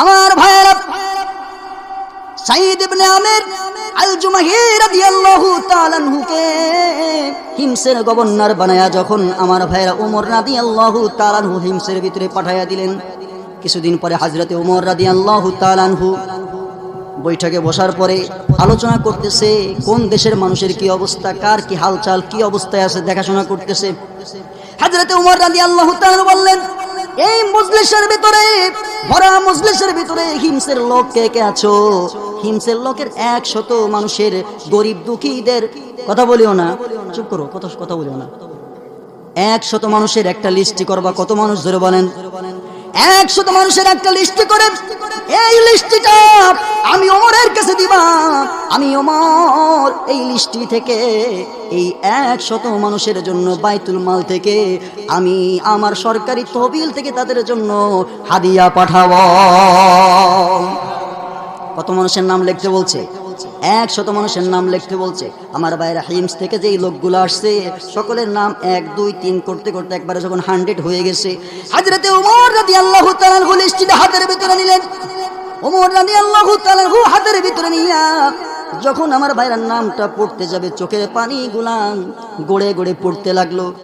আমার ভাইয়েরা, সাইদ ইবনে আমির আল জুমাহি রাদিয়াল্লাহু তাআলা আনহুকে হিমসের গভর্নর বানায়া যখন আমার ভাইয়েরা ওমর রাদিয়াল্লাহু তাআলা আনহু হিমসের ভিতরে পাঠাইয়া দিলেন, কিছুদিন পরে হযরতে ওমর রাদিয়াল্লাহু তাআলা আনহু বৈঠকে বসার পরে আলোচনা করতেছে কোন দেশের মানুষের কি অবস্থা, কার কি হালচাল, কি অবস্থায় আছে দেখাশোনা করতেছে। হযরতে ওমর রাদিয়াল্লাহু তাআলা বললেন, এই মজলিসের ভিতরে, ভরা মজলিসের ভিতরে হিমসের লোক কে কে আছো? হিমসের লোকের 100 মানুষের, গরিব দুঃখীদের কথা বলিও না, চুপ করো, কথা বলিও না। 100 মানুষের একটা লিস্টি করবা। কত মানুষ ধরে বলেন? 100 মানুষের একটা লিস্টি করে এই লিস্টিটা আমি ওমরের কাছে দিবা। আমি ওমর এই লিস্টি থেকে এই 100 মানুষের জন্য বাইতুল মাল থেকে আমি আমার সরকারি তহবিল থেকে তাদের জন্য হাদিয়া পাঠাবো। কত মানুষের নাম লিখতে বলছে? 100 মানুষের নাম লিখতে বলছে। আমার বাইরে হিমস থেকে যেই লোকগুলো আসছে সকলের নাম 1 2 3 করতে করতে একবারে যখন 100 হয়ে গেছে, হযরতে ওমর রাদিয়াল্লাহু তাআলা আনহু লিস্টটা হাতের ভিতরে নিলেন। ওমর রাদিয়াল্লাহু তাআলা আনহু হাতের ভিতরে নিয়া যখন আমার ভাইয়ের নামটা পড়তে যাবে, চোখের পানিগুলা গড়ে গড়ে পড়তে লাগলো।